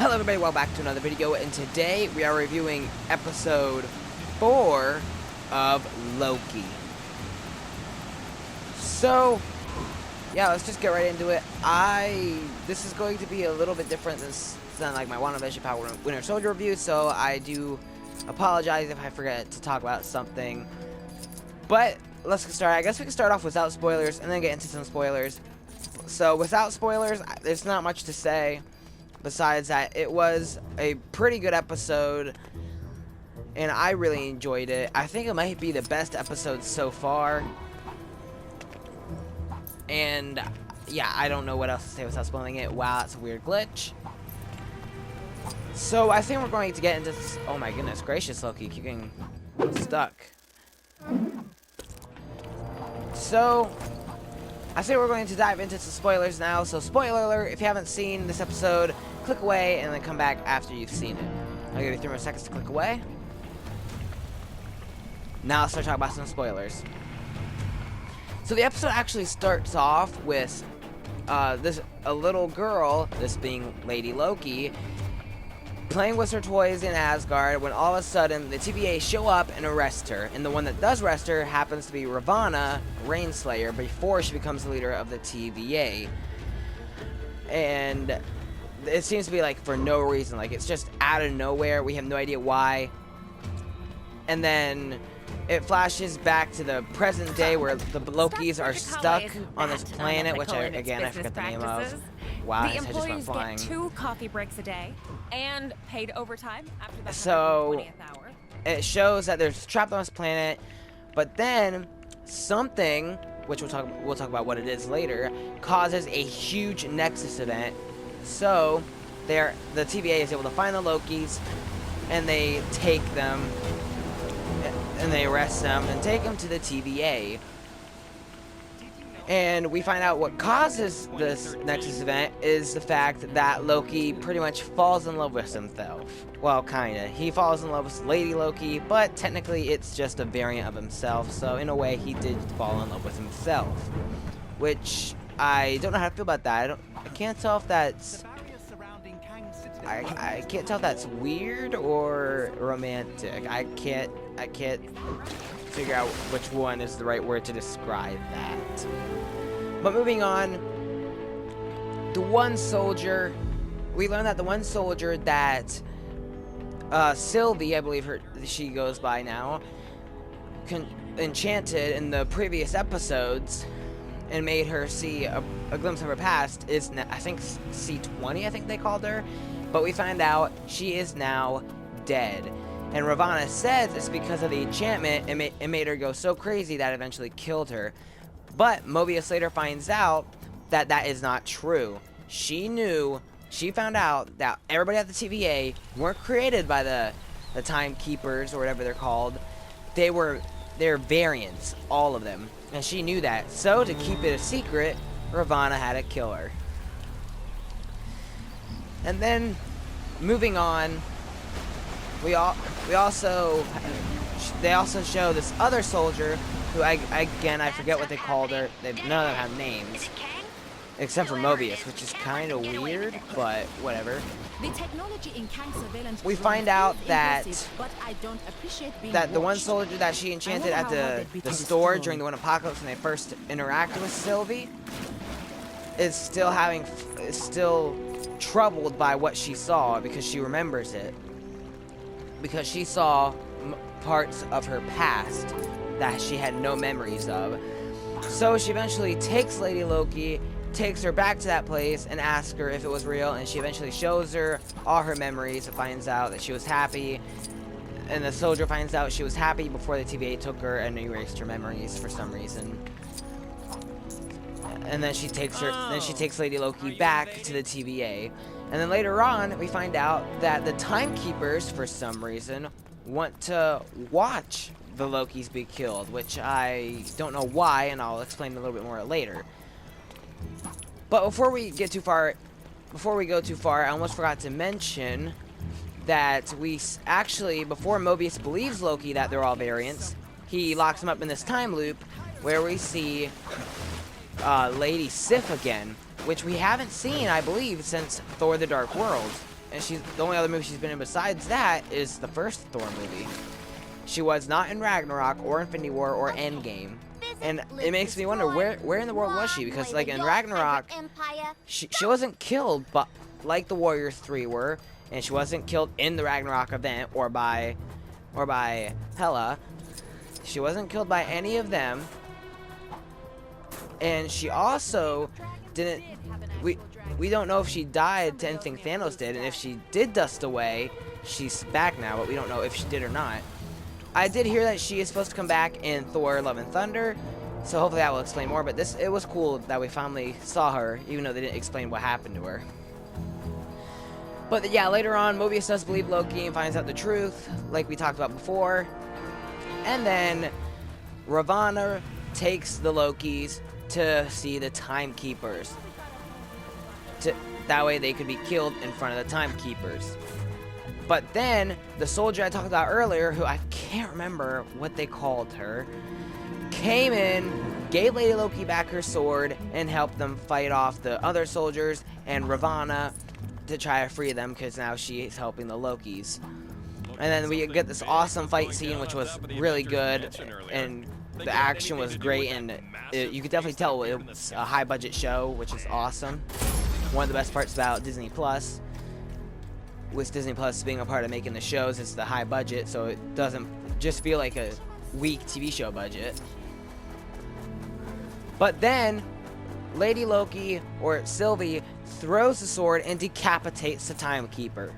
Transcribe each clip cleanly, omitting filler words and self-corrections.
Hello everybody, welcome back to another video, and today we are reviewing episode 4 of Loki. So, yeah, let's just get right into it. This is going to be a little bit different than like my WandaVision Power Winter Soldier review, so I do apologize if I forget to talk about something. But, let's get started. I guess we can start off without spoilers, and then get into some spoilers. So, without spoilers, there's not much to say. Besides that, it was a pretty good episode, and I really enjoyed it. I think it might be the best episode so far. And, yeah, I don't know what else to say without spoiling it. Wow, that's a weird glitch. So, I think we're going to get into this. Oh my goodness gracious, Loki, keep getting stuck. So, I say we're going to dive into some spoilers now. So, spoiler alert, if you haven't seen this episode, click away and then come back after you've seen it. I'll give you 3 more seconds to click away. Now let's start talking about some spoilers. So the episode actually starts off with a little girl, this being Lady Loki, playing with her toys in Asgard when all of a sudden the TVA show up and arrest her. And the one that does arrest her happens to be Ravonna, Rainslayer, before she becomes the leader of the TVA. And it seems to be like for no reason, like it's just out of nowhere. We have no idea why. And then it flashes back to the present day where the Lokis are stuck on this planet, which I forget the name of. Wow, his head just went flying. The employees get 2 coffee breaks a day and paid overtime after the 120th hour. It shows that they're trapped on this planet, but then something, which we'll talk about what it is later, causes a huge Nexus event. So, the TVA is able to find the Lokis, and they take them, and they arrest them, and take them to the TVA. And we find out what causes this Nexus event is the fact that Loki pretty much falls in love with himself. Well, kinda. He falls in love with Lady Loki, but technically it's just a variant of himself, so in a way he did fall in love with himself. Which, I don't know how to feel about that. I can't tell if that's... I can't tell if that's weird or romantic. I can't figure out which one is the right word to describe that. But moving on, the one soldier, we learned that the one soldier that Sylvie, I believe she goes by now, enchanted in the previous episodes and made her see a glimpse of her past is, I think, C20, I think they called her. But we find out she is now dead. And Ravonna says it's because of the enchantment, it made her go so crazy that eventually killed her. But Mobius later finds out that that is not true. She found out that everybody at the TVA weren't created by the Timekeepers or whatever they're called. They're variants, all of them. And she knew that. So to keep it a secret, Ravonna had to kill her. And then, moving on, they also show this other soldier who I forget what they called her. None of them have names, except for Mobius, which is kind of weird, but whatever. We find out that the one soldier that she enchanted at the store during the one apocalypse when they first interacted with Sylvie is still troubled by what she saw because she remembers it. Because she saw parts of her past that she had no memories of. So she eventually takes Lady Loki, takes her back to that place and asks her if it was real, and she eventually shows her all her memories and finds out that she was happy. And the soldier finds out she was happy before the TVA took her and erased her memories for some reason. And then she takes Lady Loki back to the TVA. And then later on, we find out that the Timekeepers, for some reason, want to watch the Lokis be killed, which I don't know why, and I'll explain a little bit more later. But before we go too far, I almost forgot to mention that before Mobius believes Loki that they're all variants, he locks him up in this time loop where we see Lady Sif again, which we haven't seen, I believe, since Thor: The Dark World. and the only other movie she's been in besides that is the first Thor movie. She was not in Ragnarok or Infinity War or Endgame. And it makes me wonder, where in the world was she? Because, like, in Ragnarok, she wasn't killed, but like the Warriors 3 were, and she wasn't killed in the Ragnarok event or by Hela. She wasn't killed by any of them. And she also didn't... We don't know if she died to anything Thanos did, and if she did dust away, she's back now, but we don't know if she did or not. I did hear that she is supposed to come back in Thor: Love and Thunder, so hopefully that will explain more, but it was cool that we finally saw her, even though they didn't explain what happened to her. But yeah, later on, Mobius does believe Loki and finds out the truth, like we talked about before. And then Ravonna takes the Lokis to see the Timekeepers. That way they could be killed in front of the Timekeepers. But then, the soldier I talked about earlier, who I can't remember what they called her, came in, gave Lady Loki back her sword, and helped them fight off the other soldiers and Ravonna to try to free them, because now she is helping the Lokis. And then we get this awesome fight scene, which was really good, and the action was great, and you could definitely tell it was a high-budget show, which is awesome. One of the best parts about Disney Plus, with Disney Plus being a part of making the shows, it's the high budget, so it doesn't just feel like a weak TV show budget. But then, Lady Loki, or Sylvie, throws the sword and decapitates the Timekeeper.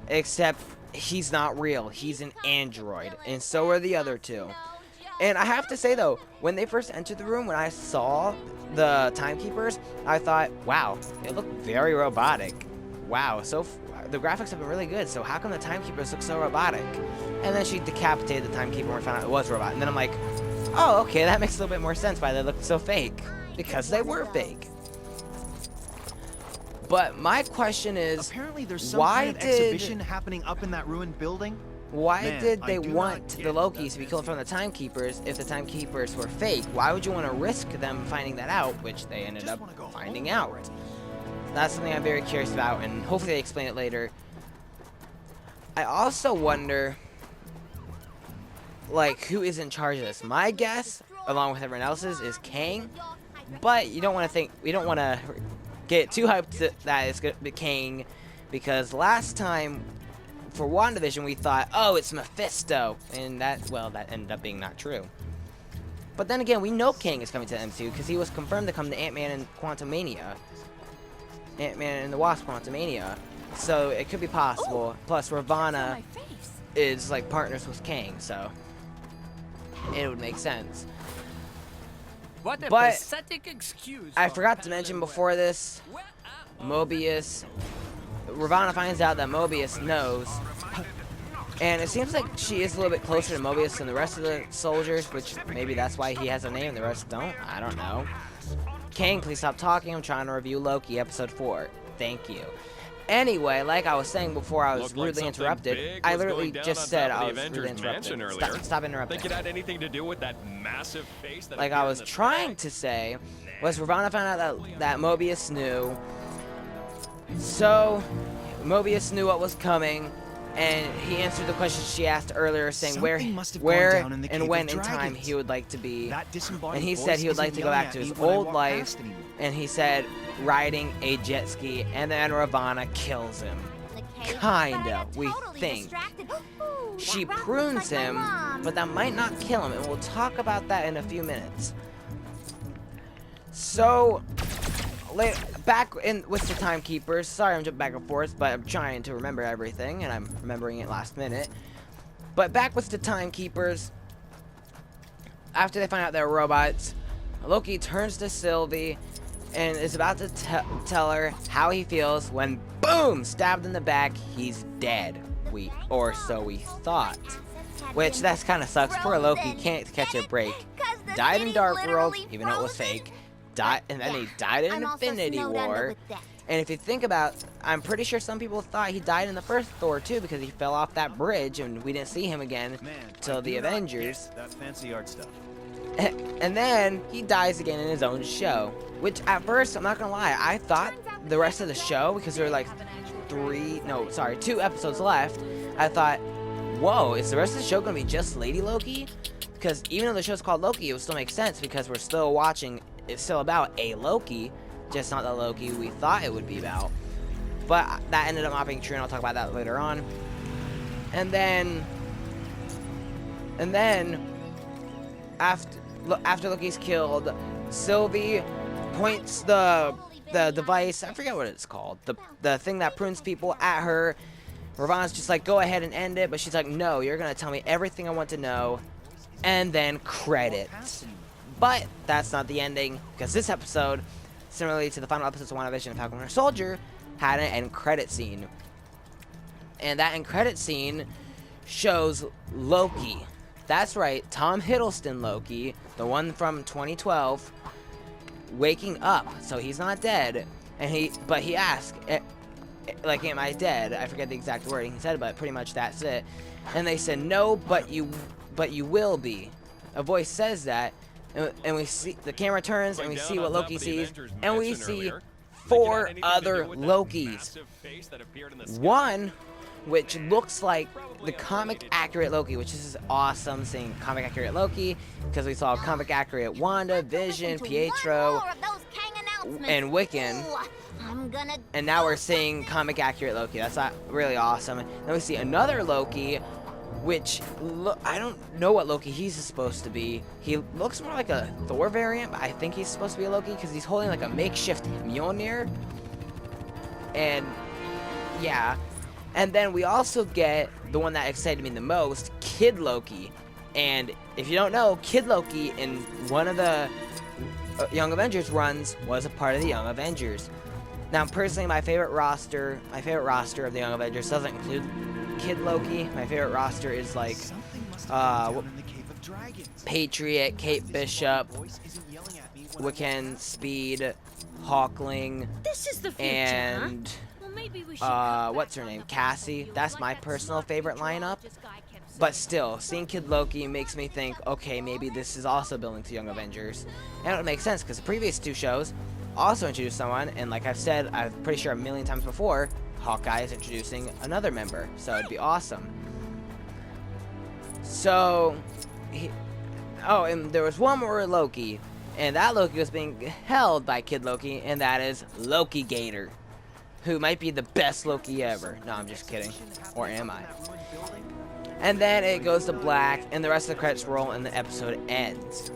Except, he's not real. He's an android, and so are the other two. And I have to say, though, when they first entered the room, when I saw the Timekeepers, I thought, wow, it looked very robotic. Wow, the graphics have been really good, so how come the Timekeepers look so robotic? And then she decapitated the Timekeeper and we found out it was a robot. And then I'm like, oh, okay, that makes a little bit more sense why they look so fake. Because they were fake. But my question is, apparently there's some kind of exhibition happening up in that ruined building. Why did they want the Lokis to be killed in front of the Timekeepers if the Timekeepers were fake? Why would you want to risk them finding that out, which they ended up finding out? That's something I'm very curious about, and hopefully they explain it later. I also wonder, like, who is in charge of this? My guess, along with everyone else's, is Kang. But we don't want to get too hyped that it's going to be Kang, because last time for WandaVision we thought, oh, it's Mephisto, and that ended up being not true. But then again, we know Kang is coming to the MCU because he was confirmed to come to Ant-Man and Quantumania. Ant-Man and the Wasp Quantumania. So it could be possible. Plus Ravonna is like partners with Kang, so it would make sense. What a but pathetic excuse. I forgot to mention before this, Mobius. Ravonna finds out that Mobius knows. And it seems like she is a little bit closer to Mobius than the rest of the soldiers, which maybe that's why he has a name and the rest don't. I don't know. Kang, please stop talking. I'm trying to review Loki episode 4. Thank you. Anyway, like I was saying before I was rudely interrupted, I literally just said I was rudely interrupted. Stop interrupting. Think it had anything to do with that massive face that like I was trying to say was Ravonna found out that Mobius knew. So Mobius knew what was coming, and he answered the question she asked earlier, saying where and when in time he would like to be. And he said he would like to go back to his old life, and he said riding a jet ski, and then Ravonna kills him. Kinda, we think. She prunes him, but that might not kill him, and we'll talk about that in a few minutes. So, back in with the Timekeepers. Sorry I'm jumping back and forth, but I'm trying to remember everything, and I'm remembering it last minute. But back with the Timekeepers. After they find out they're robots, Loki turns to Sylvie and is about to tell her how he feels when, boom, stabbed in the back, he's dead. Or so we thought. Which, that kind of sucks. Poor Loki can't catch a break. Died in Dark World, even though it was fake. And then he died in Infinity War. And if you think about, I'm pretty sure some people thought he died in the first Thor too, because he fell off that bridge and we didn't see him again till the Avengers. That fancy art stuff. And then he dies again in his own show. Which at first, I'm not gonna lie, I thought the rest of the show, because they're like, 2 episodes left, I thought, whoa, is the rest of the show going to be just Lady Loki? Because even though the show's called Loki, it would still make sense because we're still watching, it's still about a Loki, just not the Loki we thought it would be about. But that ended up not being true, and I'll talk about that later on. And then after Loki's killed, Sylvie points the device, I forget what it's called, the thing that prunes people at her. Ravonna's just like, go ahead and end it, but she's like, no, you're gonna tell me everything I want to know. And then credits. But that's not the ending, because this episode, similarly to the final episodes of WandaVision and Falcon Winter Soldier, had an end credit scene. And that end credit scene shows Loki. That's right, Tom Hiddleston Loki, the one from 2012, waking up. So he's not dead. And he asked, like, am I dead? I forget the exact wording he said, but pretty much that's it. And they said, no, but you will be. A voice says that, and we see the camera turns, and we see what Loki sees, and we see 4 other Lokis. One, which looks like the comic accurate Loki, which is awesome seeing comic accurate Loki, because we saw comic accurate Wanda, Vision, Pietro, and Wiccan. And now we're seeing comic accurate Loki. That's really awesome. And then we see another Loki, which I don't know what Loki he's supposed to be. He looks more like a Thor variant, but I think he's supposed to be a Loki because he's holding like a makeshift Mjolnir. And yeah. And then we also get the one that excited me the most, Kid Loki. And if you don't know, Kid Loki in one of the Young Avengers runs was a part of the Young Avengers. Now, personally, my favorite roster of the Young Avengers doesn't include Kid Loki. My favorite roster is like Patriot, Kate Bishop, Wiccan, Speed, Hawkling, and what's her name? Cassie. That's my personal favorite lineup. But still, seeing Kid Loki makes me think, okay, maybe this is also building to Young Avengers. And it would make sense because the previous 2 shows also introduced someone, and like I've said, I'm pretty sure a million times before, Hawkeye is introducing another member, so it'd be awesome. So, and there was one more Loki, and that Loki was being held by Kid Loki, and that is Loki Gator, who might be the best Loki ever. No, I'm just kidding. Or am I? And then it goes to black, and the rest of the credits roll, and the episode ends.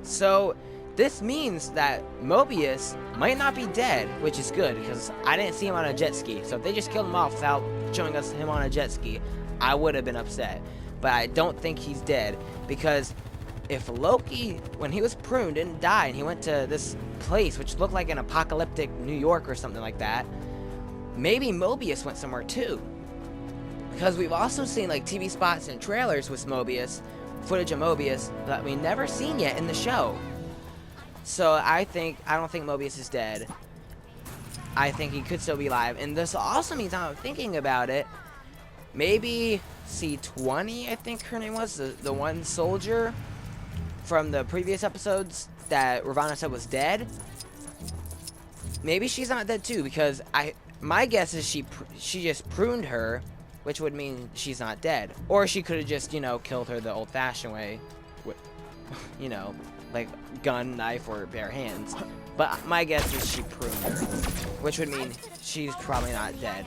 So, this means that Mobius might not be dead, which is good, because I didn't see him on a jet ski. So if they just killed him off without showing us him on a jet ski, I would have been upset. But I don't think he's dead, because if Loki, when he was pruned, didn't die, and he went to this place, which looked like an apocalyptic New York or something like that, maybe Mobius went somewhere too. Because we've also seen like TV spots and trailers with Mobius, footage of Mobius, that we've never seen yet in the show. So I don't think Mobius is dead. I think he could still be alive. And this also means, I'm thinking about it, maybe C-20, I think her name was, the one soldier from the previous episodes that Ravonna said was dead. Maybe she's not dead too, because my guess is she just pruned her, which would mean she's not dead. Or she could have just, killed her the old-fashioned way, with, like gun, knife, or bare hands. But my guess is she pruned her, which would mean she's probably not dead.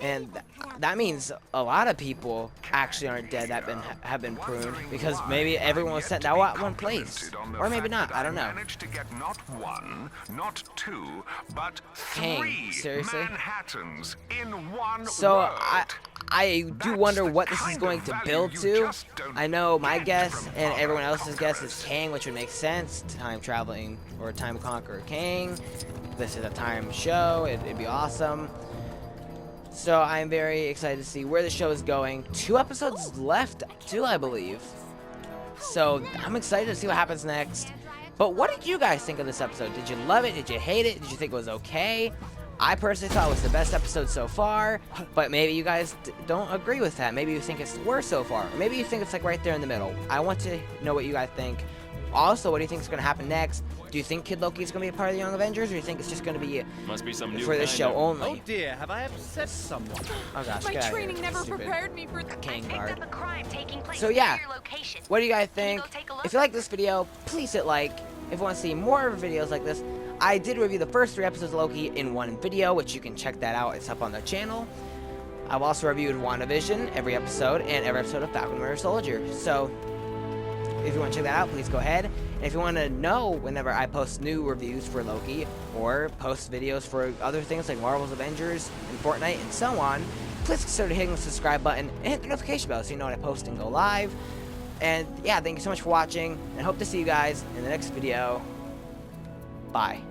And that means a lot of people actually aren't dead that have been pruned, because maybe everyone was sent out at one place, or maybe not. I don't know. To get not 1, not 2, but 3 Dang, seriously? Manhattans in one So word. I do wonder what this is going to build to. I know my guess and everyone else's guess is Kang, which would make sense. Time traveling or time conqueror Kang. This is a time show. It'd be awesome. So I'm very excited to see where the show is going. 2 episodes left too, I believe. So I'm excited to see what happens next. But what did you guys think of this episode? Did you love it? Did you hate it? Did you think it was okay? I personally thought it was the best episode so far, but maybe you guys don't agree with that. Maybe you think it's worse so far, or maybe you think it's like right there in the middle. I want to know what you guys think. Also, what do you think is going to happen next? Do you think Kid Loki is going to be a part of the Young Avengers, or do you think it's just going to be Must be some new for this kind show of- only? Oh dear, have I upset someone? Oh gosh, My get out of training here, never stupid prepared me for King Picked guard. up a crime taking place So near yeah, your location. what do you guys Can you think? go take a look? If you like this video, please hit like. If you want to see more videos like this, I did review the first 3 episodes of Loki in one video, which you can check that out. It's up on the channel. I've also reviewed WandaVision, every episode, and every episode of Falcon and Winter Soldier. So, if you want to check that out, please go ahead. And if you want to know whenever I post new reviews for Loki, or post videos for other things like Marvel's Avengers, and Fortnite, and so on, please consider hitting the subscribe button and hit the notification bell so you know when I post and go live. And yeah, thank you so much for watching, and hope to see you guys in the next video. Bye.